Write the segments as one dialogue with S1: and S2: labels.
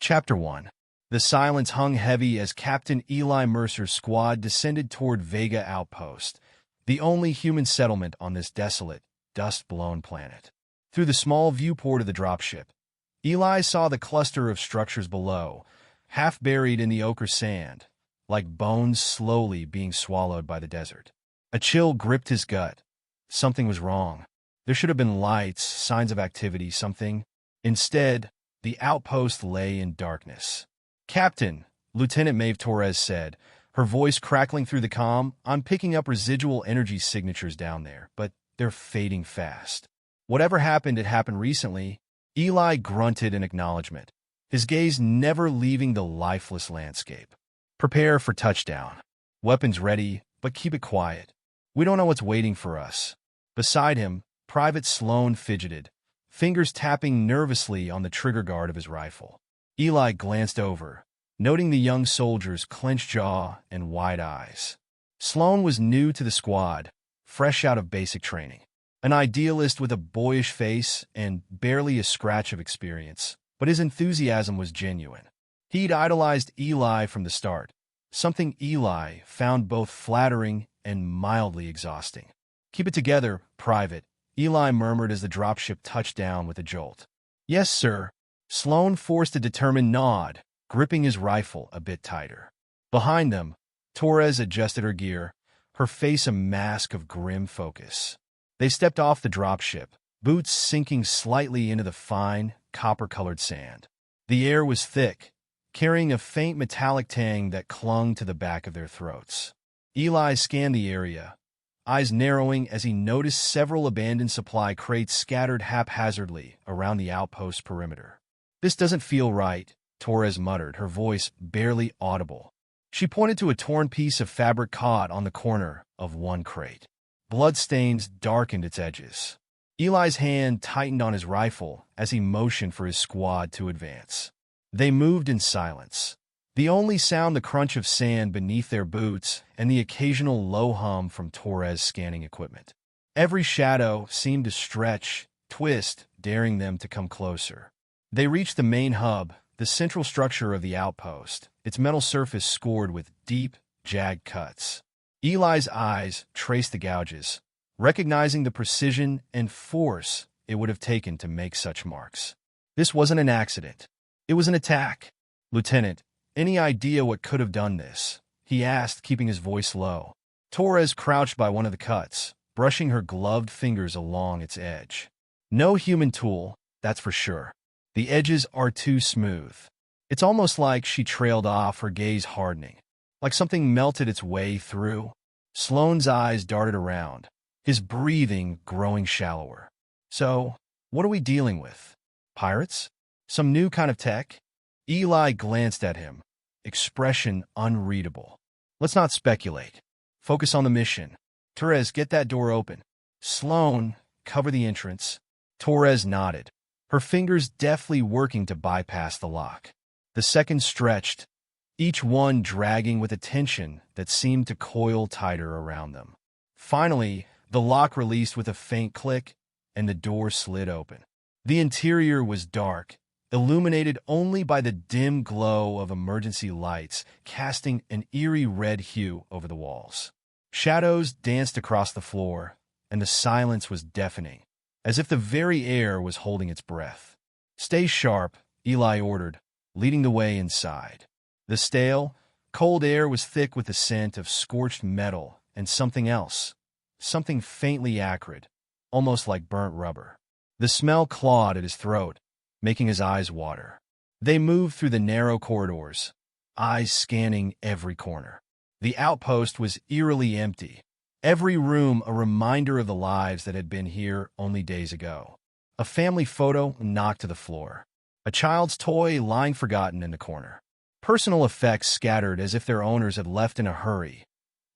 S1: Chapter 1. The silence hung heavy as Captain Eli Mercer's squad descended toward Vega Outpost, the only human settlement on this desolate, dust-blown planet. Through the small viewport of the dropship, Eli saw the cluster of structures below, half buried in the ochre sand, like bones slowly being swallowed by the desert. A chill gripped his gut. Something was wrong. There should have been lights, signs of activity, something. Instead, the outpost lay in darkness. "Captain," Lieutenant Maeve Torres said, her voice crackling through the comm, "I'm picking up residual energy signatures down there, but they're fading fast." Whatever happened, it happened recently. Eli grunted in acknowledgement, his gaze never leaving the lifeless landscape. "Prepare for touchdown. Weapons ready, but keep it quiet. We don't know what's waiting for us." Beside him, Private Sloan fidgeted, fingers tapping nervously on the trigger guard of his rifle. Eli glanced over, noting the young soldier's clenched jaw and wide eyes. Sloan was new to the squad, fresh out of basic training. An idealist with a boyish face and barely a scratch of experience, but his enthusiasm was genuine. He'd idolized Eli from the start, something Eli found both flattering and mildly exhausting. "Keep it together, Private," Eli murmured as the dropship touched down with a jolt. "Yes, sir." Sloan forced a determined nod, gripping his rifle a bit tighter. Behind them, Torres adjusted her gear, her face a mask of grim focus. They stepped off the dropship, boots sinking slightly into the fine, copper-colored sand. The air was thick, carrying a faint metallic tang that clung to the back of their throats. Eli scanned the area, eyes narrowing as he noticed several abandoned supply crates scattered haphazardly around the outpost perimeter. "This doesn't feel right," Torres muttered, her voice barely audible. She pointed to a torn piece of fabric caught on the corner of one crate. Bloodstains darkened its edges. Eli's hand tightened on his rifle as he motioned for his squad to advance. They moved in silence, the only sound the crunch of sand beneath their boots and the occasional low hum from Torres' scanning equipment. Every shadow seemed to stretch, twist, daring them to come closer. They reached the main hub, the central structure of the outpost, its metal surface scored with deep, jagged cuts. Eli's eyes traced the gouges, recognizing the precision and force it would have taken to make such marks. This wasn't an accident. It was an attack. "Lieutenant, any idea what could have done this?" he asked, keeping his voice low. Torres crouched by one of the cuts, brushing her gloved fingers along its edge. "No human tool, that's for sure. The edges are too smooth." It's almost like she trailed off, her gaze hardening, like something melted its way through. Sloan's eyes darted around, his breathing growing shallower. "So, what are we dealing with? Pirates? Some new kind of tech?" Eli glanced at him, expression unreadable. "Let's not speculate. Focus on the mission. Torres, get that door open." "Sloan, cover the entrance." Torres nodded, her fingers deftly working to bypass the lock. The seconds stretched, each one dragging with a tension that seemed to coil tighter around them. Finally, the lock released with a faint click, and the door slid open. The interior was dark, illuminated only by the dim glow of emergency lights, casting an eerie red hue over the walls. Shadows danced across the floor, and the silence was deafening, as if the very air was holding its breath. "Stay sharp," Eli ordered, leading the way inside. The stale, cold air was thick with the scent of scorched metal and something else, something faintly acrid, almost like burnt rubber. The smell clawed at his throat, making his eyes water. They moved through the narrow corridors, eyes scanning every corner. The outpost was eerily empty, every room a reminder of the lives that had been here only days ago. A family photo knocked to the floor, a child's toy lying forgotten in the corner. Personal effects scattered as if their owners had left in a hurry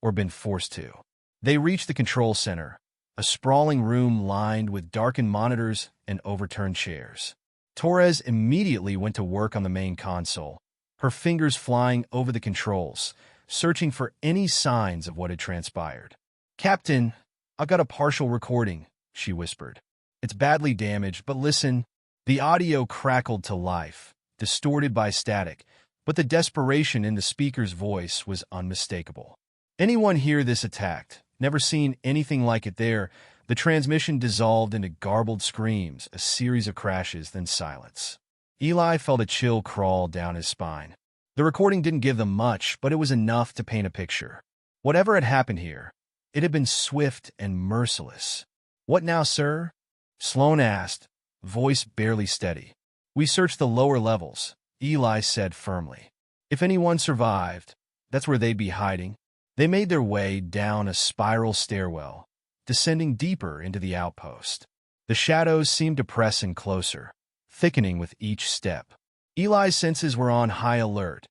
S1: or been forced to. They reached the control center, a sprawling room lined with darkened monitors and overturned chairs. Torres immediately went to work on the main console, her fingers flying over the controls, searching for any signs of what had transpired. "Captain, I've got a partial recording," she whispered. "It's badly damaged, but listen." The audio crackled to life, distorted by static, but the desperation in the speaker's voice was unmistakable. Anyone hear this attacked? Never seen anything like it there. The transmission dissolved into garbled screams, a series of crashes, then silence. Eli felt a chill crawl down his spine. The recording didn't give them much, but it was enough to paint a picture. Whatever had happened here, it had been swift and merciless. "What now, sir?" Sloan asked, voice barely steady. "We searched the lower levels," Eli said firmly. "If anyone survived, that's where they'd be hiding." They made their way down a spiral stairwell, descending deeper into the outpost. The shadows seemed to press in closer, thickening with each step. Eli's senses were on high alert,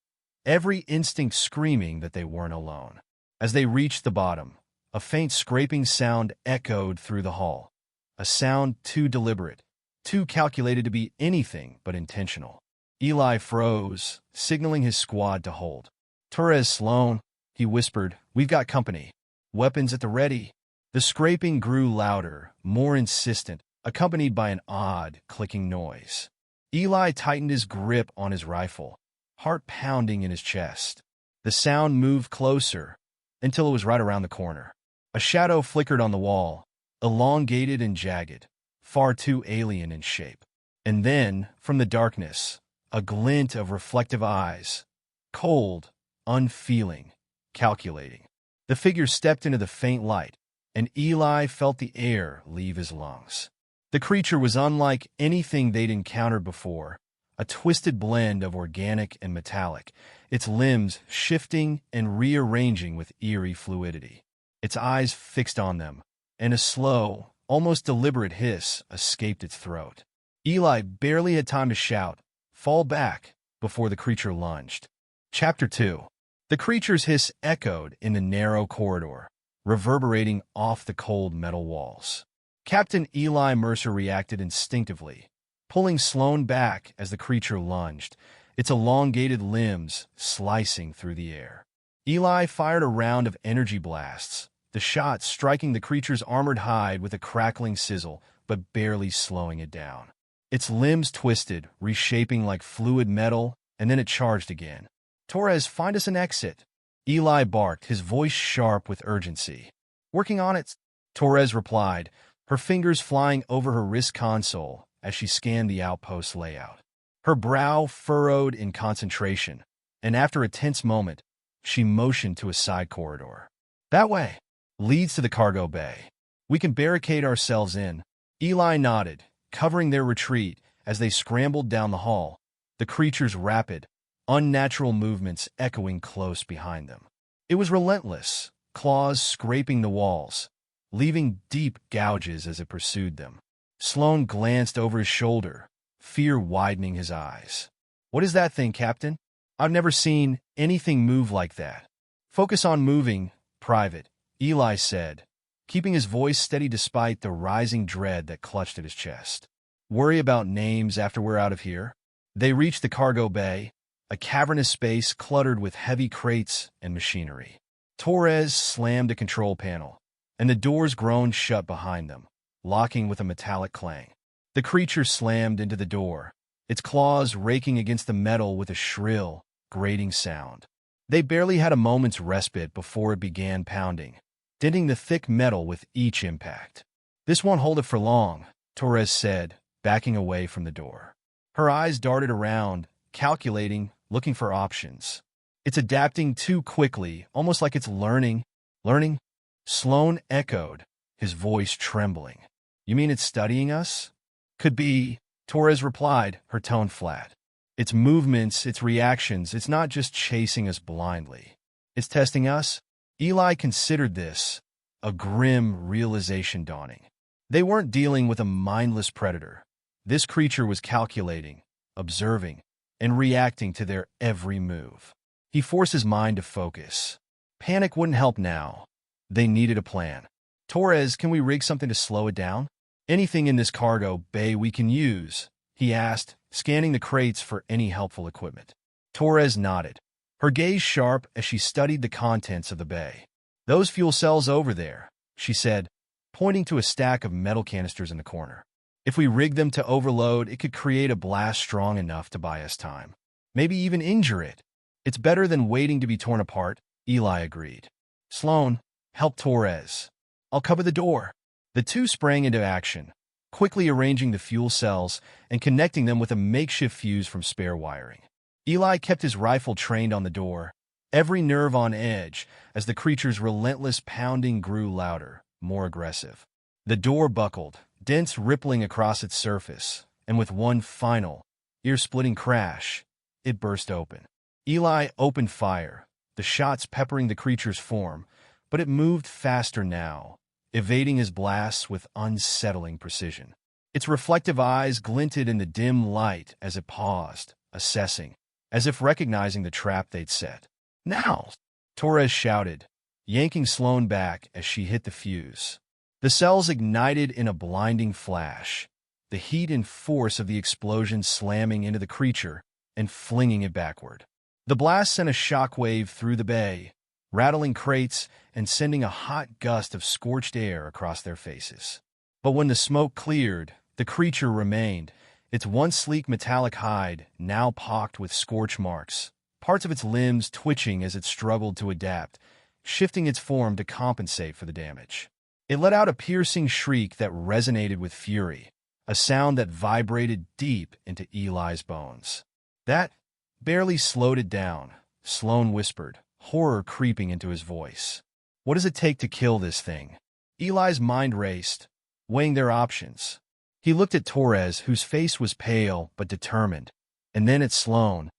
S1: every instinct screaming that they weren't alone. As they reached the bottom, a faint scraping sound echoed through the hall, a sound too deliberate, too calculated to be anything but intentional. Eli froze, signaling his squad to hold. "Torres, Sloan," he whispered, "we've got company. Weapons at the ready." The scraping grew louder, more insistent, accompanied by an odd, clicking noise. Eli tightened his grip on his rifle, heart pounding in his chest. The sound moved closer, until it was right around the corner. A shadow flickered on the wall, elongated and jagged, far too alien in shape. And then, from the darkness, a glint of reflective eyes, cold, unfeeling, calculating. The figure stepped into the faint light, and Eli felt the air leave his lungs. The creature was unlike anything they'd encountered before, a twisted blend of organic and metallic, its limbs shifting and rearranging with eerie fluidity. Its eyes fixed on them, and a slow, almost deliberate hiss escaped its throat. Eli barely had time to shout, "Fall back," before the creature lunged. Chapter 2. The creature's hiss echoed in the narrow corridor, reverberating off the cold metal walls. Captain Eli Mercer reacted instinctively, pulling Sloan back as the creature lunged, its elongated limbs slicing through the air. Eli fired a round of energy blasts, the shot striking the creature's armored hide with a crackling sizzle, but barely slowing it down. Its limbs twisted, reshaping like fluid metal, and then it charged again. "Torres, find us an exit," Eli barked, his voice sharp with urgency. "Working on it," Torres replied, her fingers flying over her wrist console as she scanned the outpost layout. Her brow furrowed in concentration, and after a tense moment, she motioned to a side corridor. "That way. Leads to the cargo bay. We can barricade ourselves in." Eli nodded, covering their retreat as they scrambled down the hall, the creature's rapid, unnatural movements echoing close behind them. It was relentless, claws scraping the walls, leaving deep gouges as it pursued them. Sloan glanced over his shoulder, fear widening his eyes. "What is that thing, Captain? I've never seen anything move like that." "Focus on moving, Private," Eli said, keeping his voice steady despite the rising dread that clutched at his chest. "Worry about names after we're out of here." They reached the cargo bay, a cavernous space cluttered with heavy crates and machinery. Torres slammed a control panel, and the doors groaned shut behind them, locking with a metallic clang. The creature slammed into the door, its claws raking against the metal with a shrill, grating sound. They barely had a moment's respite before it began pounding, denting the thick metal with each impact. "This won't hold it for long," Torres said, backing away from the door. Her eyes darted around, calculating, looking for options. "It's adapting too quickly, almost like it's learning." "Learning?" Sloan echoed, his voice trembling. "You mean it's studying us?" "Could be," Torres replied, her tone flat. "Its movements, its reactions, it's not just chasing us blindly. It's testing us." Eli considered this, a grim realization dawning. They weren't dealing with a mindless predator. This creature was calculating, observing, and reacting to their every move. He forced his mind to focus. Panic wouldn't help now. They needed a plan. "Torres, can we rig something to slow it down? Anything in this cargo bay we can use?" he asked, scanning the crates for any helpful equipment. Torres nodded, her gaze sharp as she studied the contents of the bay. "Those fuel cells over there," she said, pointing to a stack of metal canisters in the corner. If we rig them to overload, it could create a blast strong enough to buy us time. Maybe even injure it. It's better than waiting to be torn apart, Eli agreed. Sloan, help Torres. I'll cover the door. The two sprang into action, quickly arranging the fuel cells and connecting them with a makeshift fuse from spare wiring. Eli kept his rifle trained on the door, every nerve on edge as the creature's relentless pounding grew louder, more aggressive. The door buckled, dents rippling across its surface, and with one final, ear-splitting crash, it burst open. Eli opened fire, the shots peppering the creature's form, but it moved faster now, evading his blasts with unsettling precision. Its reflective eyes glinted in the dim light as it paused, assessing, as if recognizing the trap they'd set. Now! Torres shouted, yanking Sloan back as she hit the fuse. The cells ignited in a blinding flash, the heat and force of the explosion slamming into the creature and flinging it backward. The blast sent a shockwave through the bay, rattling crates and sending a hot gust of scorched air across their faces. But when the smoke cleared, the creature remained, its once sleek metallic hide now pocked with scorch marks, parts of its limbs twitching as it struggled to adapt, shifting its form to compensate for the damage. It let out a piercing shriek that resonated with fury, a sound that vibrated deep into Eli's bones. That barely slowed it down, Sloan whispered, horror creeping into his voice. What does it take to kill this thing? Eli's mind raced, weighing their options. He looked at Torres, whose face was pale but determined, and then at Sloan,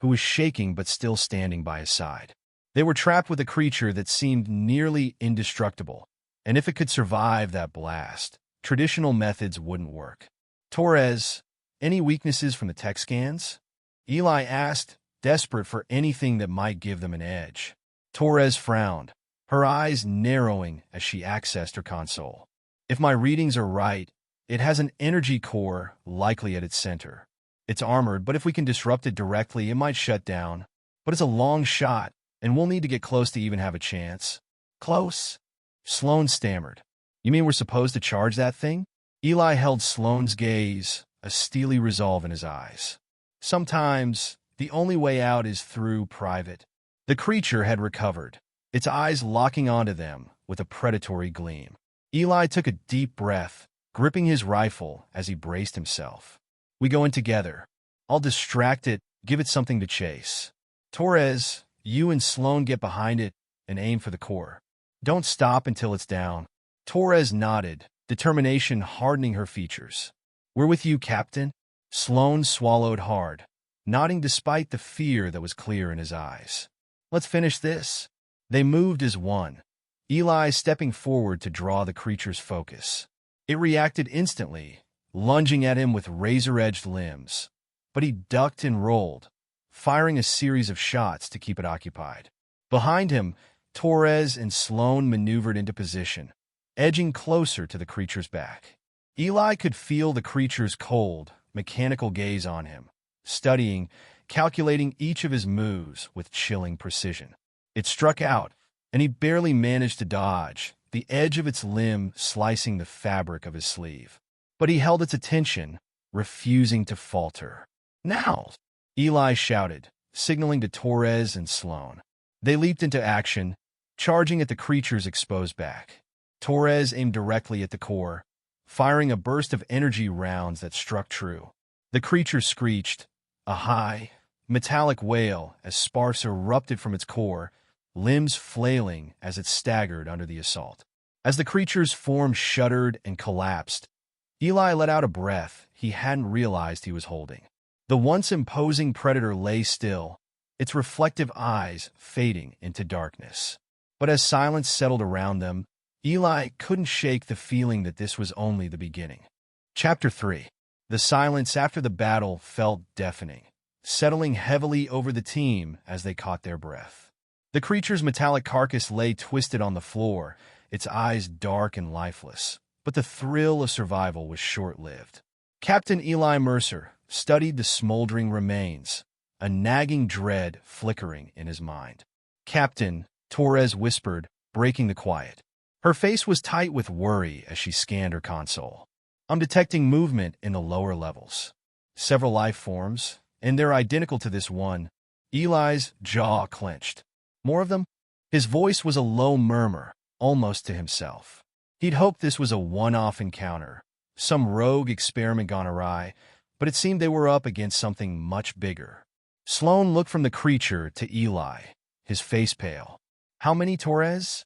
S1: who was shaking but still standing by his side. They were trapped with a creature that seemed nearly indestructible, and if it could survive that blast, traditional methods wouldn't work. Torres, any weaknesses from the tech scans? Eli asked, desperate for anything that might give them an edge. Torres frowned, her eyes narrowing as she accessed her console. If my readings are right, it has an energy core likely at its center. It's armored, but if we can disrupt it directly, it might shut down. But it's a long shot, and we'll need to get close to even have a chance. Close? Sloan stammered. You mean we're supposed to charge that thing? Eli held Sloan's gaze, a steely resolve in his eyes. Sometimes, the only way out is through private. The creature had recovered, its eyes locking onto them with a predatory gleam. Eli took a deep breath, gripping his rifle as he braced himself. We go in together. I'll distract it, give it something to chase. Torres, you and Sloan get behind it and aim for the core. Don't stop until it's down. Torres nodded, determination hardening her features. We're with you, Captain. Sloan swallowed hard, nodding despite the fear that was clear in his eyes. Let's finish this. They moved as one, Eli stepping forward to draw the creature's focus. It reacted instantly, lunging at him with razor-edged limbs, but he ducked and rolled, firing a series of shots to keep it occupied. Behind him, Torres and Sloan maneuvered into position, edging closer to the creature's back. Eli could feel the creature's cold, mechanical gaze on him, studying, calculating each of his moves with chilling precision. It struck out, and he barely managed to dodge, the edge of its limb slicing the fabric of his sleeve. But he held its attention, refusing to falter. Now! Eli shouted, signaling to Torres and Sloan. They leaped into action, charging at the creature's exposed back. Torres aimed directly at the core, firing a burst of energy rounds that struck true. The creature screeched, a high, metallic wail as sparks erupted from its core, limbs flailing as it staggered under the assault. As the creature's form shuddered and collapsed, Eli let out a breath he hadn't realized he was holding. The once imposing predator lay still, its reflective eyes fading into darkness. But as silence settled around them, Eli couldn't shake the feeling that this was only the beginning. Chapter 3. The silence after the battle felt deafening, settling heavily over the team as they caught their breath. The creature's metallic carcass lay twisted on the floor, its eyes dark and lifeless, but the thrill of survival was short-lived. Captain Eli Mercer studied the smoldering remains, a nagging dread flickering in his mind. Captain, Torres whispered, breaking the quiet. Her face was tight with worry as she scanned her console. I'm detecting movement in the lower levels. Several life forms, and they're identical to this one. Eli's jaw clenched. More of them? His voice was a low murmur, almost to himself. He'd hoped this was a one-off encounter, some rogue experiment gone awry, but it seemed they were up against something much bigger. Sloane looked from the creature to Eli, his face pale. How many, Torres?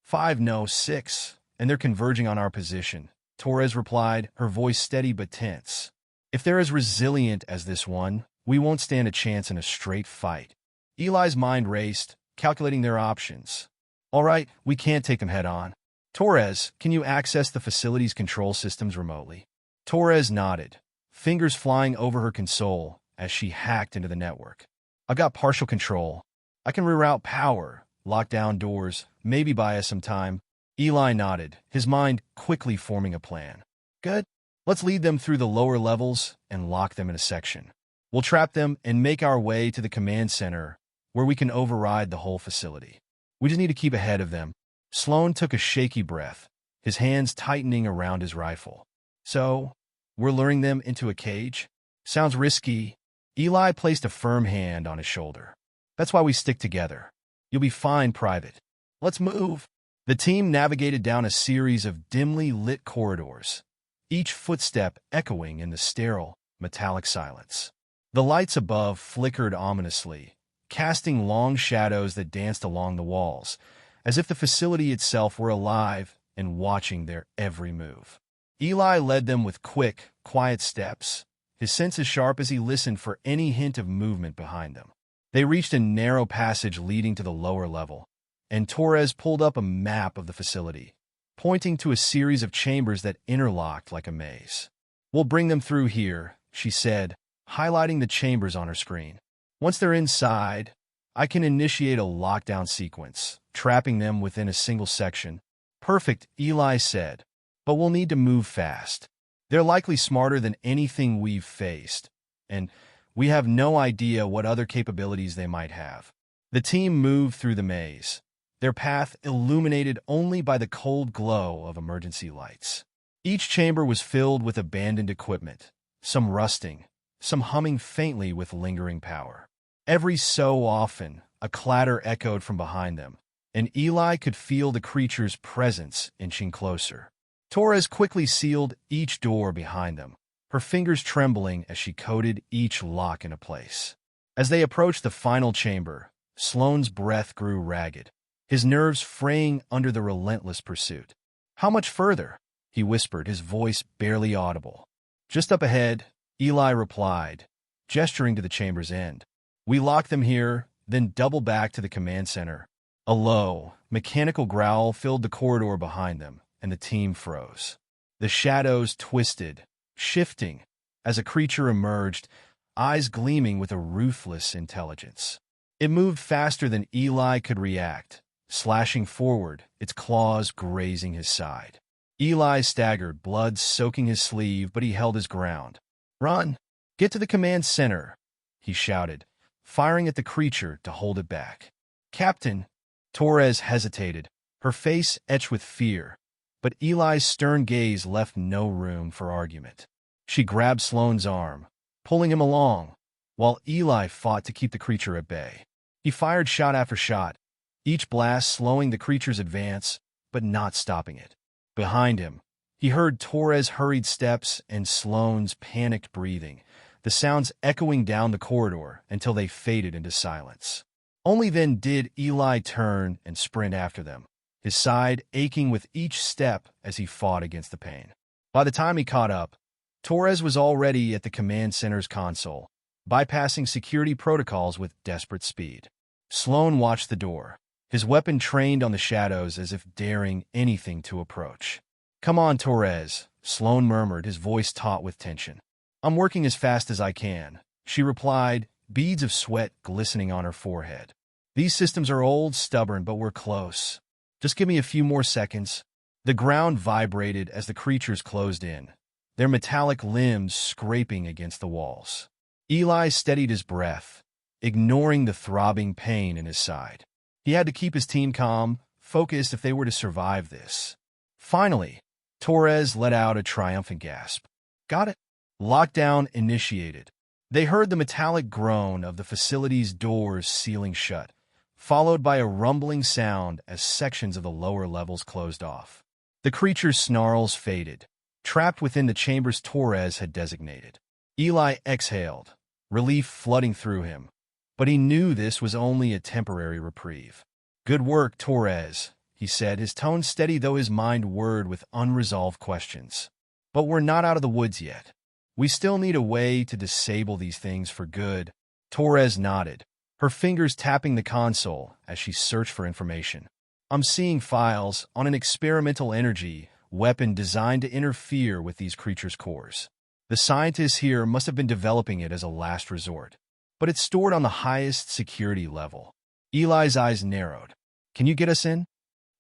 S1: 5, no, 6, and they're converging on our position, Torres replied, her voice steady but tense. If they're as resilient as this one, we won't stand a chance in a straight fight. Eli's mind raced, calculating their options. All right, we can't take them head-on. Torres, can you access the facility's control systems remotely? Torres nodded, fingers flying over her console as she hacked into the network. I've got partial control. I can reroute power, lock down doors, maybe buy us some time. Eli nodded, his mind quickly forming a plan. Good. Let's lead them through the lower levels and lock them in a section. We'll trap them and make our way to the command center where we can override the whole facility. We just need to keep ahead of them. Sloane took a shaky breath, his hands tightening around his rifle. So, we're luring them into a cage? Sounds risky. Eli placed a firm hand on his shoulder. That's why we stick together. You'll be fine, Private. Let's move. The team navigated down a series of dimly lit corridors, each footstep echoing in the sterile, metallic silence. The lights above flickered ominously, casting long shadows that danced along the walls, as if the facility itself were alive and watching their every move. Eli led them with quick, quiet steps, his senses sharp as he listened for any hint of movement behind them. They reached a narrow passage leading to the lower level, and Torres pulled up a map of the facility, pointing to a series of chambers that interlocked like a maze. We'll bring them through here, she said, highlighting the chambers on her screen. Once they're inside, I can initiate a lockdown sequence, trapping them within a single section. Perfect, Eli said, but we'll need to move fast. They're likely smarter than anything we've faced, and we have no idea what other capabilities they might have. The team moved through the maze, their path illuminated only by the cold glow of emergency lights. Each chamber was filled with abandoned equipment, some rusting, some humming faintly with lingering power. Every so often, a clatter echoed from behind them, and Eli could feel the creature's presence inching closer. Torres quickly sealed each door behind them, her fingers trembling as she coded each lock into place. As they approached the final chamber, Sloane's breath grew ragged, his nerves fraying under the relentless pursuit. How much further? He whispered, his voice barely audible. Just up ahead, Eli replied, gesturing to the chamber's end. We lock them here, then double back to the command center. A low, mechanical growl filled the corridor behind them, and the team froze. The shadows twisted, shifting, as a creature emerged, eyes gleaming with a ruthless intelligence. It moved faster than Eli could react, slashing forward, its claws grazing his side. Eli staggered, blood soaking his sleeve, but he held his ground. Run! Get to the command center, he shouted, firing at the creature to hold it back. Captain! Torres hesitated, her face etched with fear, but Eli's stern gaze left no room for argument. She grabbed Sloane's arm, pulling him along, while Eli fought to keep the creature at bay. He fired shot after shot, each blast slowing the creature's advance, but not stopping it. Behind him, he heard Torres' hurried steps and Sloane's panicked breathing, the sounds echoing down the corridor until they faded into silence. Only then did Eli turn and sprint after them, his side aching with each step as he fought against the pain. By the time he caught up, Torres was already at the command center's console, bypassing security protocols with desperate speed. Sloane watched the door, his weapon trained on the shadows as if daring anything to approach. Come on, Torres, Sloane murmured, his voice taut with tension. I'm working as fast as I can, she replied, beads of sweat glistening on her forehead. These systems are old, stubborn, but we're close. Just give me a few more seconds. The ground vibrated as the creatures closed in, their metallic limbs scraping against the walls. Eli steadied his breath, ignoring the throbbing pain in his side. He had to keep his team calm, focused if they were to survive this. Finally, Torres let out a triumphant gasp. Got it. Lockdown initiated. They heard the metallic groan of the facility's doors sealing shut, followed by a rumbling sound as sections of the lower levels closed off. The creature's snarls faded, trapped within the chambers Torres had designated. Eli exhaled, relief flooding through him, but he knew this was only a temporary reprieve. Good work, Torres, he said, his tone steady though his mind whirred with unresolved questions. But we're not out of the woods yet. We still need a way to disable these things for good. Torres nodded, her fingers tapping the console as she searched for information. I'm seeing files on an experimental energy weapon designed to interfere with these creatures' cores. The scientists here must have been developing it as a last resort, but it's stored on the highest security level. Eli's eyes narrowed. Can you get us in?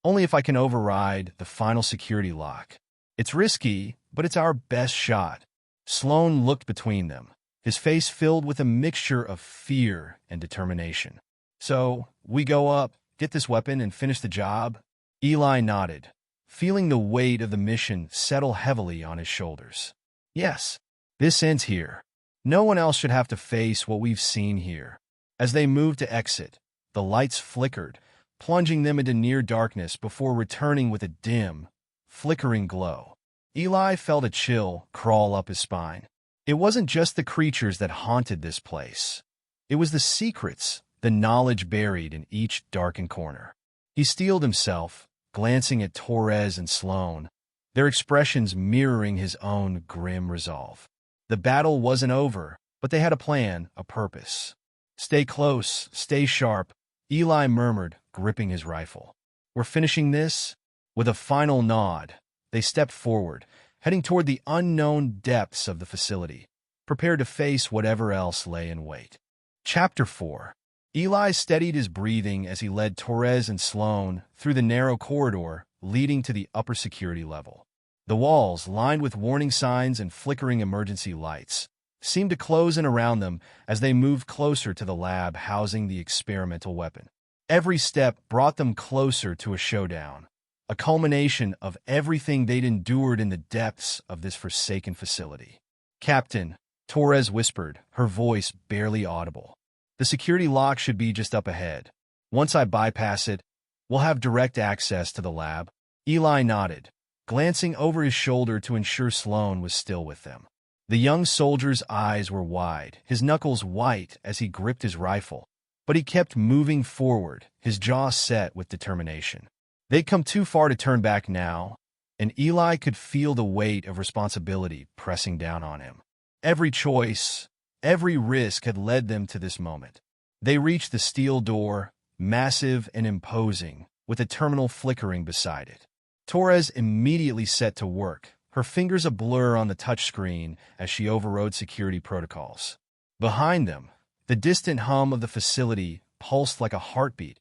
S1: Only if I can override the final security lock. It's risky, but it's our best shot. Sloan looked between them, his face filled with a mixture of fear and determination. So, we go up, get this weapon, and finish the job? Eli nodded, feeling the weight of the mission settle heavily on his shoulders. Yes, this ends here. No one else should have to face what we've seen here. As they moved to exit, the lights flickered, plunging them into near darkness before returning with a dim, flickering glow. Eli felt a chill crawl up his spine. It wasn't just the creatures that haunted this place. It was the secrets, the knowledge buried in each darkened corner. He steeled himself, glancing at Torres and Sloan, their expressions mirroring his own grim resolve. The battle wasn't over, but they had a plan, a purpose. Stay close, stay sharp, Eli murmured, gripping his rifle. We're finishing this? With a final nod, they stepped forward, heading toward the unknown depths of the facility, prepared to face whatever else lay in wait. Chapter 4. Eli steadied his breathing as he led Torres and Sloan through the narrow corridor leading to the upper security level. The walls, lined with warning signs and flickering emergency lights, seemed to close in around them as they moved closer to the lab housing the experimental weapon. Every step brought them closer to a showdown, a culmination of everything they'd endured in the depths of this forsaken facility. Captain, Torres whispered, her voice barely audible. The security lock should be just up ahead. Once I bypass it, we'll have direct access to the lab. Eli nodded, glancing over his shoulder to ensure Sloan was still with them. The young soldier's eyes were wide, his knuckles white as he gripped his rifle, but he kept moving forward, his jaw set with determination. They'd come too far to turn back now, and Eli could feel the weight of responsibility pressing down on him. Every choice, every risk had led them to this moment. They reached the steel door, massive and imposing, with a terminal flickering beside it. Torres immediately set to work, her fingers a blur on the touchscreen as she overrode security protocols. Behind them, the distant hum of the facility pulsed like a heartbeat,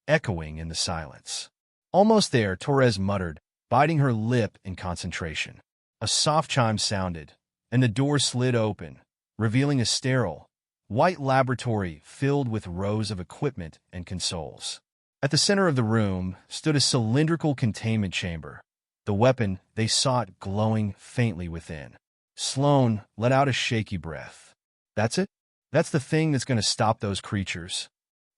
S1: echoing in the silence. Almost there, Torres muttered, biting her lip in concentration. A soft chime sounded, and the door slid open, revealing a sterile, white laboratory filled with rows of equipment and consoles. At the center of the room stood a cylindrical containment chamber, the weapon they sought glowing faintly within. Sloan let out a shaky breath. That's it? That's the thing that's going to stop those creatures.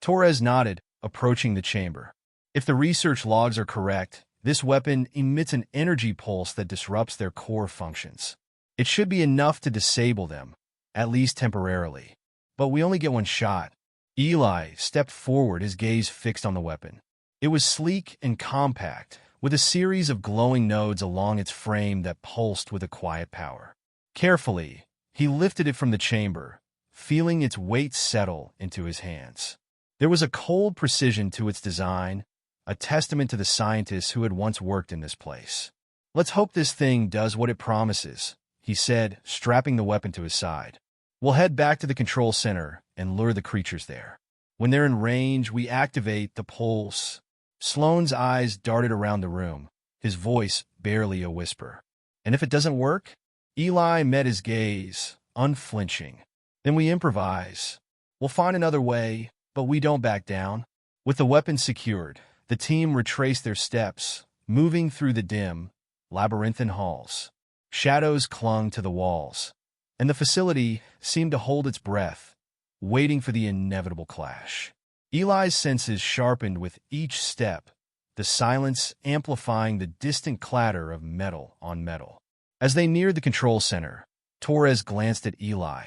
S1: Torres nodded, approaching the chamber. If the research logs are correct, this weapon emits an energy pulse that disrupts their core functions. It should be enough to disable them, at least temporarily. But we only get one shot. Eli stepped forward, his gaze fixed on the weapon. It was sleek and compact, with a series of glowing nodes along its frame that pulsed with a quiet power. Carefully, he lifted it from the chamber, feeling its weight settle into his hands. There was a cold precision to its design, a testament to the scientists who had once worked in this place. Let's hope this thing does what it promises, he said, strapping the weapon to his side. We'll head back to the control center and lure the creatures there. When they're in range, we activate the pulse. Sloan's eyes darted around the room, his voice barely a whisper. And if it doesn't work? Eli met his gaze, unflinching. Then we improvise. We'll find another way, but we don't back down. With the weapon secured, the team retraced their steps, moving through the dim, labyrinthine halls. Shadows clung to the walls, and the facility seemed to hold its breath, waiting for the inevitable clash. Eli's senses sharpened with each step, the silence amplifying the distant clatter of metal on metal. As they neared the control center, Torres glanced at Eli,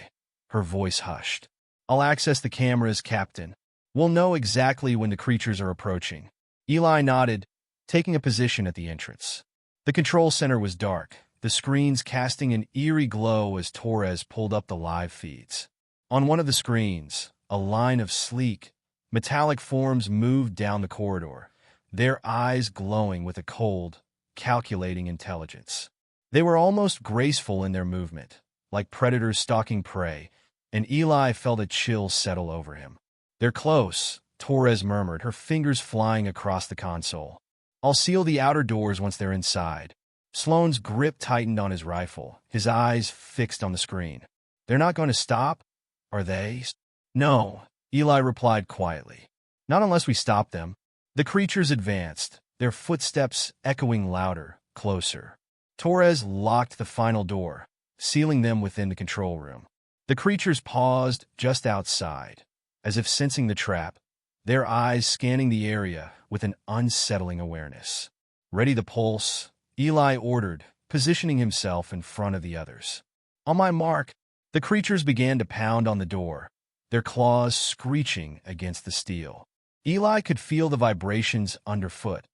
S1: her voice hushed. "I'll access the cameras, Captain. We'll know exactly when the creatures are approaching." Eli nodded, taking a position at the entrance. The control center was dark, the screens casting an eerie glow as Torres pulled up the live feeds. On one of the screens, a line of sleek, metallic forms moved down the corridor, their eyes glowing with a cold, calculating intelligence. They were almost graceful in their movement, like predators stalking prey, and Eli felt a chill settle over him. "They're close," Torres murmured, her fingers flying across the console. "I'll seal the outer doors once they're inside." Sloane's grip tightened on his rifle, his eyes fixed on the screen. "They're not going to stop, are they?" "No," Eli replied quietly. "Not unless we stop them." The creatures advanced, their footsteps echoing louder, closer. Torres locked the final door, sealing them within the control room. The creatures paused just outside, as if sensing the trap, their eyes scanning the area with an unsettling awareness. "Ready the pulse," Eli ordered, positioning himself in front of the others. "On my mark." The creatures began to pound on the door, their claws screeching against the steel. Eli could feel the vibrations underfoot,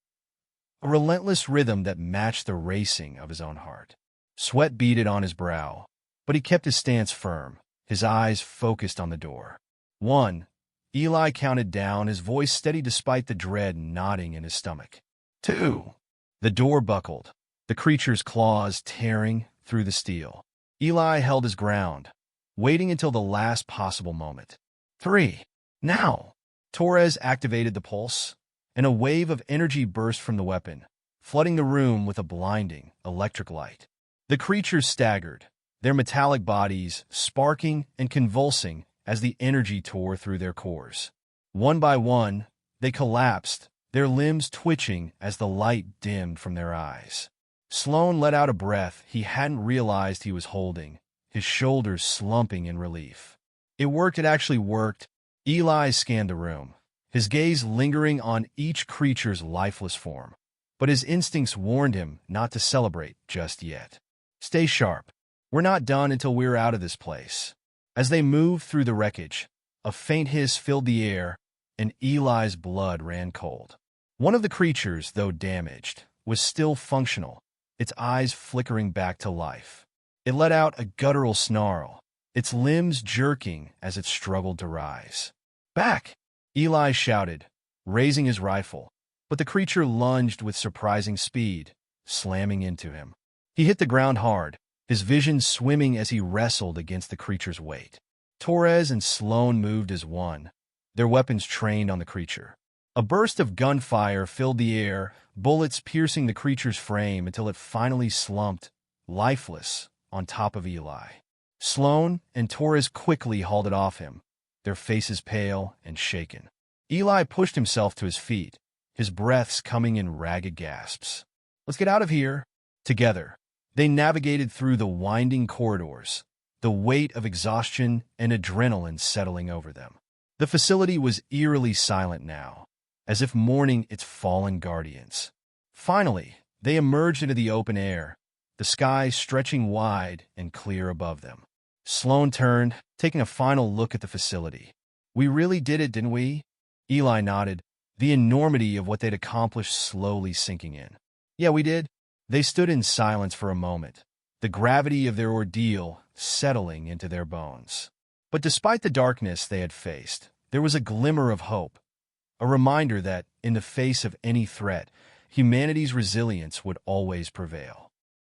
S1: a relentless rhythm that matched the racing of his own heart. Sweat beaded on his brow, but he kept his stance firm, his eyes focused on the door. 1. Eli counted down, his voice steady despite the dread knotting in his stomach. 2. The door buckled, the creature's claws tearing through the steel. Eli held his ground, waiting until the last possible moment. 3. Now! Torres activated the pulse, and a wave of energy burst from the weapon, flooding the room with a blinding, electric light. The creatures staggered, their metallic bodies sparking and convulsing as the energy tore through their cores. One by one, they collapsed, their limbs twitching as the light dimmed from their eyes. Sloane let out a breath he hadn't realized he was holding, his shoulders slumping in relief. It worked, it actually worked. Eli scanned the room, his gaze lingering on each creature's lifeless form. But his instincts warned him not to celebrate just yet. "Stay sharp. We're not done until we're out of this place." As they moved through the wreckage, a faint hiss filled the air, and Eli's blood ran cold. One of the creatures, though damaged, was still functional, its eyes flickering back to life. It let out a guttural snarl, its limbs jerking as it struggled to rise. "Back!" Eli shouted, raising his rifle, but the creature lunged with surprising speed, slamming into him. He hit the ground hard, his vision swimming as he wrestled against the creature's weight. Torres and Sloane moved as one, their weapons trained on the creature. A burst of gunfire filled the air, bullets piercing the creature's frame until it finally slumped, lifeless, on top of Eli. Sloane and Torres quickly hauled it off him, their faces pale and shaken. Eli pushed himself to his feet, his breaths coming in ragged gasps. "Let's get out of here." Together, they navigated through the winding corridors, the weight of exhaustion and adrenaline settling over them. The facility was eerily silent now, as if mourning its fallen guardians. Finally, they emerged into the open air, the sky stretching wide and clear above them. Sloane turned, taking a final look at the facility. "We really did it, didn't we?" Eli nodded, the enormity of what they'd accomplished slowly sinking in. "Yeah, we did." They stood in silence for a moment, the gravity of their ordeal settling into their bones. But despite the darkness they had faced, there was a glimmer of hope, a reminder that, in the face of any threat, humanity's resilience would always prevail.